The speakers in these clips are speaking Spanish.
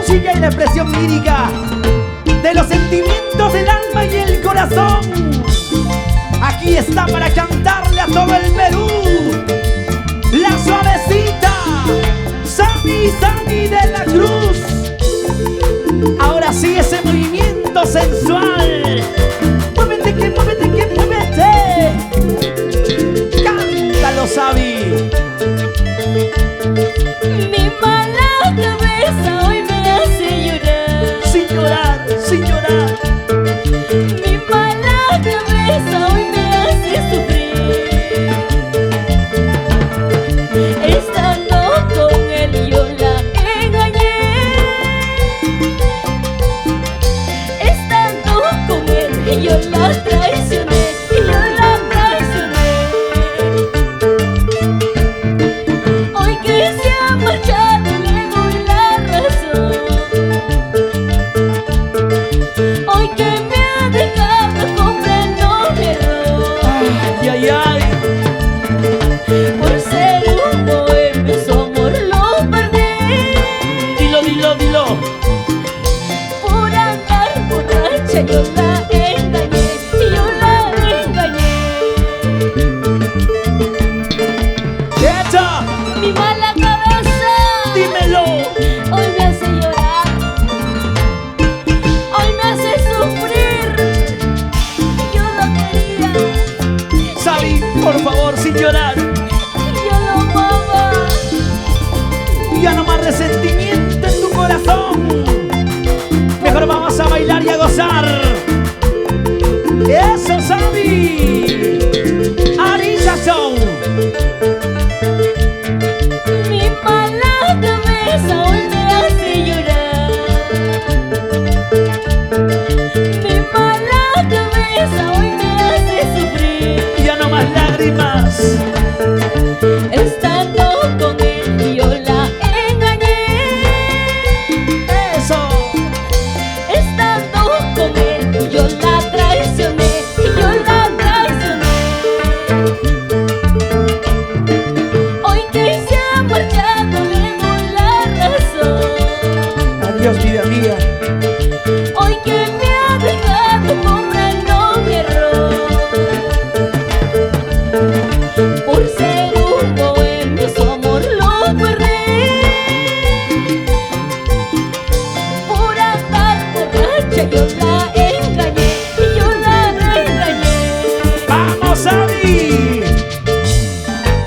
música y la expresión lírica de los sentimientos del alma y el corazón. Aquí está para cantarle a todo el Perú la suavecita Sammy de la Cruz. Ahora sí, ese movimiento sensual. Muévete, que muévete, que muévete. Cántalo, Sammy. Mi mala cabeza hoy me hace llorar. Sin llorar, sin llorar. Mi mala cabeza hoy me hace sufrir. Estando con él yo la engañé. Estando con él yo la traicioné. Y yo la traicioné. Hoy que se ha marchado le doy la razón. Hoy que me ha dejado comprendo mi error. Ay, ay, ay. Por ser un bohemio su amor lo perdí. Dilo, dilo, dilo. Por andar borracha yo la engañé. Y yo la engañé. ¡Echa! Mi mala cabeza Dímelo. hoy me hace llorar. Hoy me hace sufrir. Yo lo quería. Sammy, por favor, sin llorar. Yo lo amaba. Ya no más resentimiento en tu corazón. Mejor vamos a bailar y a gozar. Eso, Sammy. Arisa Show. Mi mala cabeza hoy me hace llorar. Mi mala cabeza hoy me hace sufrir. Ya no más lágrimas. Estando con él yo la engañé. Eso. Estando con él yo la traicioné. Y yo la traicioné. Hoy que se ha marchado le doy la razón. Adiós, vida mía. Hoy que me ha dejado comprendo mi error. Por ser un bohemio su amor lo perdí. Por andar borracha yo la engañé. Y yo la engañé. ¡Vamos, Sammy!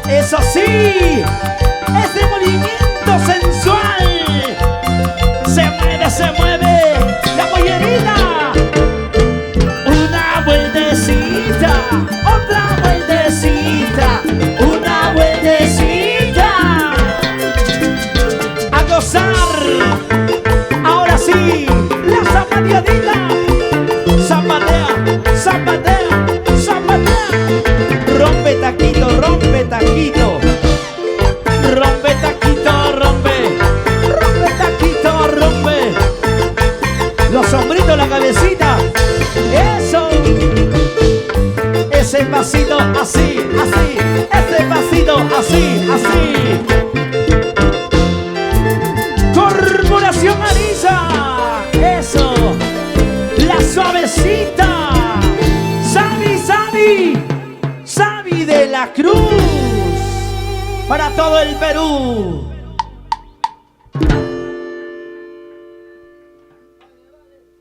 ¡Eso sí! ¡Ese movimiento sensual! ¡Se mueve! ¡La pollerita! Una vueltecita, otra vueltecita, una vueltecita. ¡A gozar! Ahora sí, la zapateadita. Zapatea, zapatea, zapatea. Rompe taquito, rompe taquito. Rompe taquito, rompe. Rompe taquito, rompe. Los hombritos, la cabecita. Eso. Ese pasito así, así. Ese pasito así, así. Corporación Arisa. Eso. La suavecita. Sammy de la Cruz. Para todo el Perú.